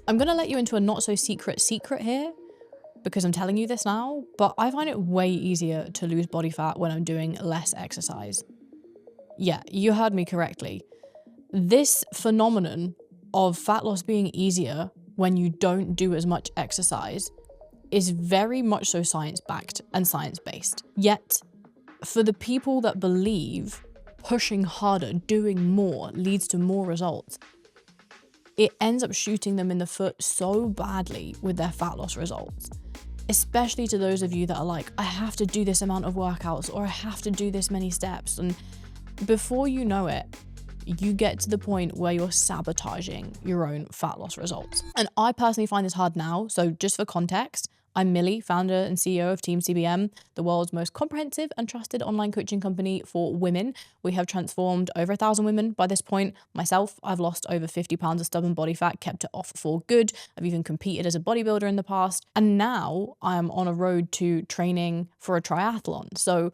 I'm gonna let you into a not so secret here because I'm telling you this now, but I find it way easier to lose body fat when I'm doing less exercise. Yeah, you heard me correctly. This phenomenon of fat loss being easier when you don't do as much exercise is very much so science-backed and science-based. Yet, for the people that believe pushing harder, doing more leads to more results, it ends up shooting them in the foot so badly with their fat loss results. Especially to those of you that are like, I have to do this amount of workouts or I have to do this many steps. And before you know it, you get to the point where you're sabotaging your own fat loss results. And I personally find this hard now. So just for context, I'm Millie, founder and CEO of Team CBM, the world's most comprehensive and trusted online coaching company for women. We have transformed over 1,000 women by this point. Myself, I've lost over 50 pounds of stubborn body fat, kept it off for good. I've even competed as a bodybuilder in the past. And now I'm on a road to training for a triathlon. So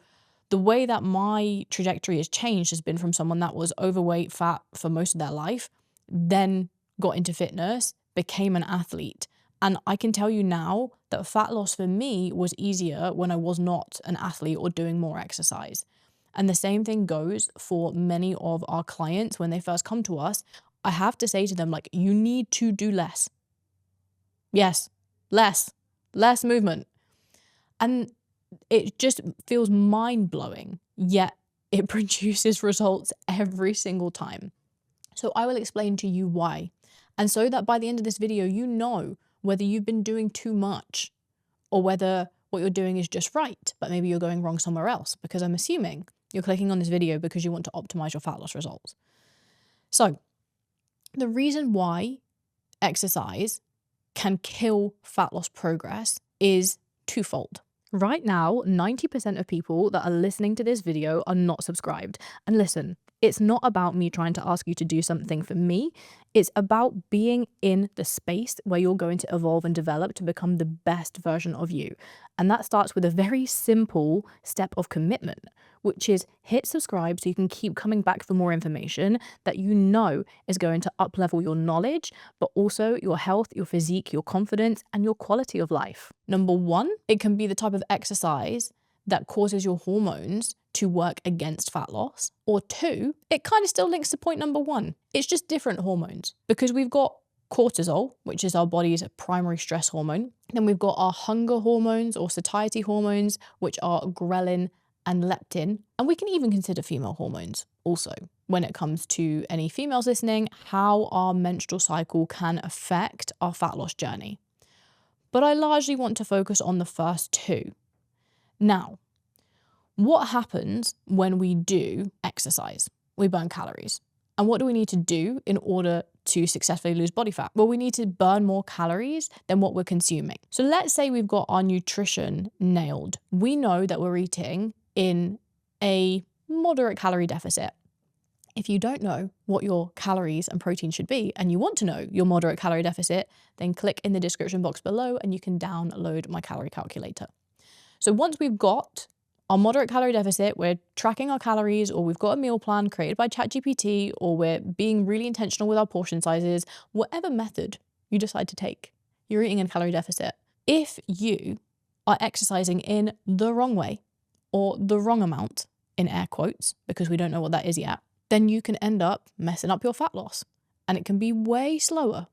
the way that my trajectory has changed has been from someone that was overweight, fat for most of their life, then got into fitness, became an athlete. And I can tell you now that fat loss for me was easier when I was not an athlete or doing more exercise. And the same thing goes for many of our clients when they first come to us. I have to say to them, like, you need to do less. Yes, less movement. And it just feels mind-blowing, yet it produces results every single time. So I will explain to you why. And so that by the end of this video, you know whether you've been doing too much or whether what you're doing is just right, but maybe you're going wrong somewhere else, because I'm assuming you're clicking on this video because you want to optimize your fat loss results. So the reason why exercise can kill fat loss progress is twofold. Right now, 90% of people that are listening to this video are not subscribed. And listen, it's not about me trying to ask you to do something for me. It's about being in the space where you're going to evolve and develop to become the best version of you. And that starts with a very simple step of commitment, which is hit subscribe so you can keep coming back for more information that you know is going to up-level your knowledge, but also your health, your physique, your confidence, and your quality of life. Number one, it can be the type of exercise that causes your hormones to work against fat loss. Or two, it kind of still links to point number one. It's just different hormones, because we've got cortisol, which is our body's primary stress hormone. Then we've got our hunger hormones or satiety hormones, which are ghrelin and leptin. And we can even consider female hormones also when it comes to any females listening, how our menstrual cycle can affect our fat loss journey. But I largely want to focus on the first two. Now, what happens when we do exercise? We burn calories. And what do we need to do in order to successfully lose body fat? Well, we need to burn more calories than what we're consuming. So let's say we've got our nutrition nailed. We know that we're eating in a moderate calorie deficit. If you don't know what your calories and protein should be, and you want to know your moderate calorie deficit, then click in the description box below and you can download my calorie calculator. So once we've got our moderate calorie deficit, we're tracking our calories, or we've got a meal plan created by ChatGPT, or we're being really intentional with our portion sizes, whatever method you decide to take, you're eating in a calorie deficit. If you are exercising in the wrong way, or the wrong amount, in air quotes, because we don't know what that is yet, then you can end up messing up your fat loss. And it can be way slower.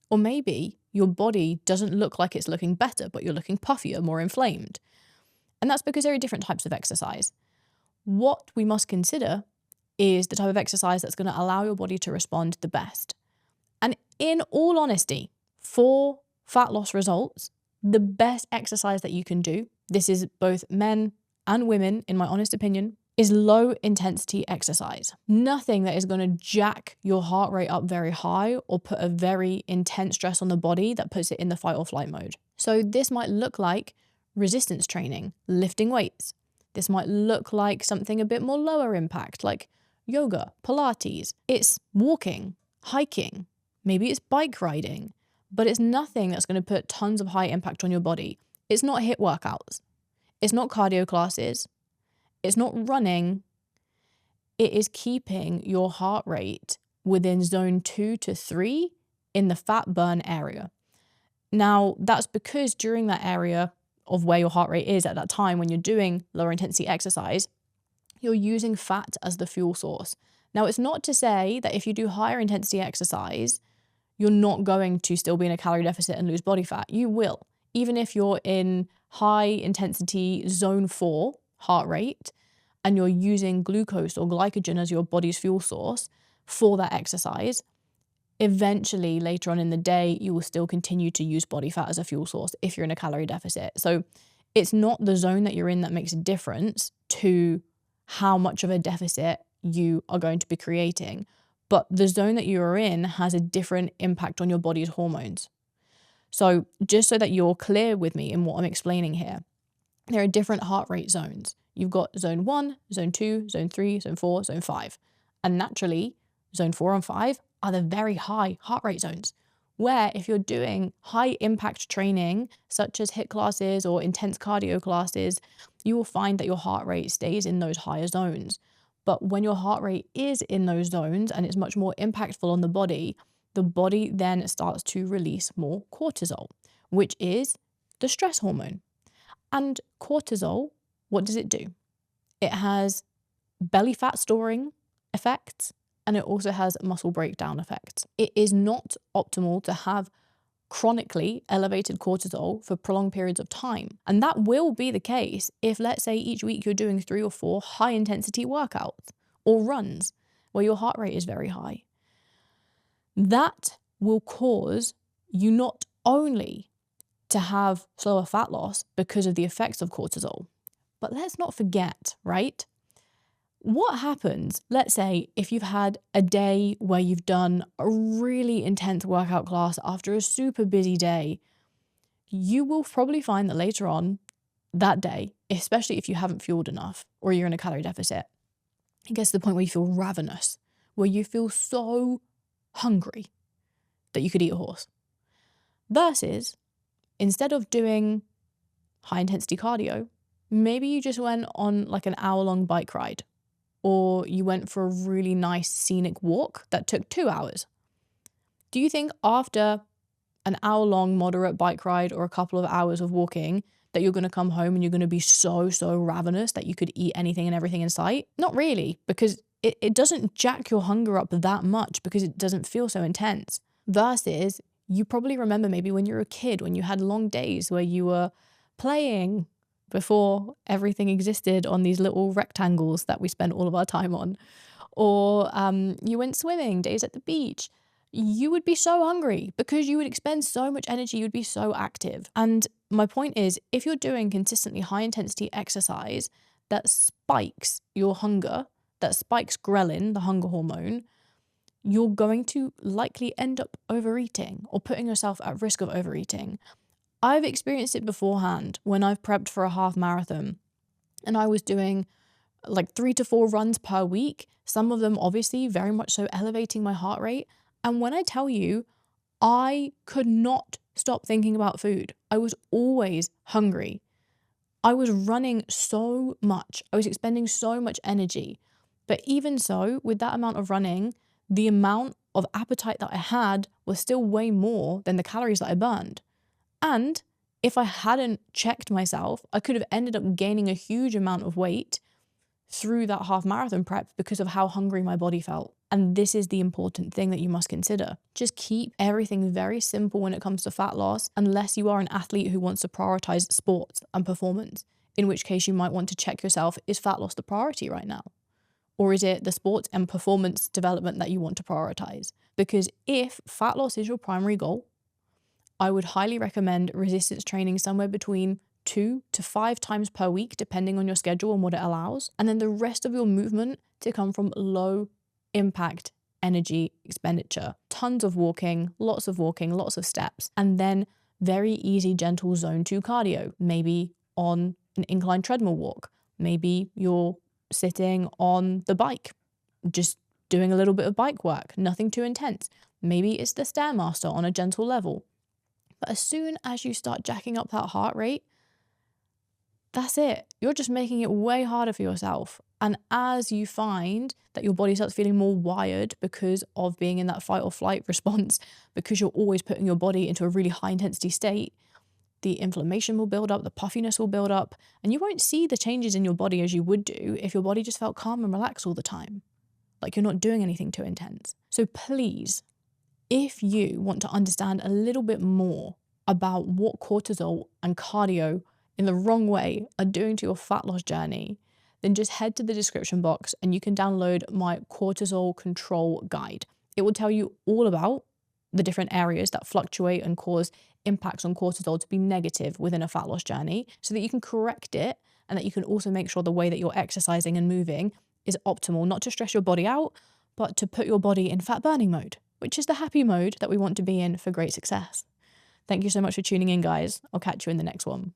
Or maybe your body doesn't look like it's looking better, but you're looking puffier, more inflamed. And that's because there are different types of exercise. What we must consider is the type of exercise that's going to allow your body to respond the best. And in all honesty, for fat loss results, the best exercise that you can do, this is both men and women, in my honest opinion, is low intensity exercise. Nothing that is going to jack your heart rate up very high or put a very intense stress on the body that puts it in the fight or flight mode. So this might look like resistance training, lifting weights. This might look like something a bit more lower impact, like yoga, Pilates. It's walking, hiking, maybe it's bike riding, but it's nothing that's going to put tons of high impact on your body. It's not HIIT workouts. It's not cardio classes. It's not running. It is keeping your heart rate within zone 2 to 3 in the fat burn area. Now, that's because during that area of where your heart rate is at that time when you're doing lower intensity exercise, you're using fat as the fuel source. Now, it's not to say that if you do higher intensity exercise, you're not going to still be in a calorie deficit and lose body fat. You will. Even if you're in high intensity zone 4 heart rate and you're using glucose or glycogen as your body's fuel source for that exercise, eventually later on in the day, you will still continue to use body fat as a fuel source if you're in a calorie deficit. So it's not the zone that you're in that makes a difference to how much of a deficit you are going to be creating, but the zone that you're in has a different impact on your body's hormones. So just so that you're clear with me in what I'm explaining here, there are different heart rate zones. You've got zone 1, zone 2, zone 3, zone 4, zone 5. And naturally, zone 4 and 5 are the very high heart rate zones, where if you're doing high impact training, such as HIIT classes or intense cardio classes, you will find that your heart rate stays in those higher zones. But when your heart rate is in those zones and it's much more impactful on the body then starts to release more cortisol, which is the stress hormone. And cortisol, what does it do? It has belly fat storing effects, and it also has muscle breakdown effects. It is not optimal to have chronically elevated cortisol for prolonged periods of time. And that will be the case if, let's say, each week you're doing 3 or 4 high intensity workouts or runs where your heart rate is very high. That will cause you not only to have slower fat loss because of the effects of cortisol, but let's not forget, right? What happens, let's say, if you've had a day where you've done a really intense workout class after a super busy day? You will probably find that later on that day, especially if you haven't fueled enough or you're in a calorie deficit, it gets to the point where you feel ravenous, where you feel so hungry that you could eat a horse. Versus, instead of doing high intensity cardio, maybe you just went on like an hour-long bike ride, or you went for a really nice scenic walk that took 2 hours. Do you think after an hour-long moderate bike ride or a couple of hours of walking that you're going to come home and you're going to be so ravenous that you could eat anything and everything in sight? Not really, because it doesn't jack your hunger up that much because it doesn't feel so intense. Versus, you probably remember maybe when you were a kid, when you had long days where you were playing before everything existed on these little rectangles that we spent all of our time on. Or you went swimming, days at the beach. You would be so hungry because you would expend so much energy, you'd be so active. And my point is, if you're doing consistently high intensity exercise that spikes your hunger, that spikes ghrelin, the hunger hormone, you're going to likely end up overeating or putting yourself at risk of overeating. I've experienced it beforehand when I've prepped for a half marathon and I was doing like 3 to 4 runs per week, some of them obviously very much so elevating my heart rate. And when I tell you, I could not stop thinking about food. I was always hungry. I was running so much. I was expending so much energy. But even so, with that amount of running, the amount of appetite that I had was still way more than the calories that I burned. And if I hadn't checked myself, I could have ended up gaining a huge amount of weight through that half marathon prep because of how hungry my body felt. And this is the important thing that you must consider. Just keep everything very simple when it comes to fat loss, unless you are an athlete who wants to prioritize sports and performance, in which case you might want to check yourself, is fat loss the priority right now? Or is it the sports and performance development that you want to prioritize? Because if fat loss is your primary goal, I would highly recommend resistance training somewhere between 2 to 5 times per week, depending on your schedule and what it allows. And then the rest of your movement to come from low impact energy expenditure. Tons of walking, lots of steps. And then very easy, gentle zone 2 cardio, maybe on an incline treadmill walk. Maybe you're sitting on the bike, just doing a little bit of bike work, nothing too intense. Maybe it's the Stairmaster on a gentle level. But as soon as you start jacking up that heart rate, That's it. You're just making it way harder for yourself. And as you find that your body starts feeling more wired because of being in that fight or flight response, because you're always putting your body into a really high intensity state, the inflammation will build up, the puffiness will build up, and you won't see the changes in your body as you would do if your body just felt calm and relaxed all the time. Like you're not doing anything too intense. So please, if you want to understand a little bit more about what cortisol and cardio in the wrong way are doing to your fat loss journey, then just head to the description box and you can download my cortisol control guide. It will tell you all about the different areas that fluctuate and cause impacts on cortisol to be negative within a fat loss journey so that you can correct it and that you can also make sure the way that you're exercising and moving is optimal, not to stress your body out, but to put your body in fat burning mode, which is the happy mode that we want to be in for great success. Thank you so much for tuning in, guys. I'll catch you in the next one.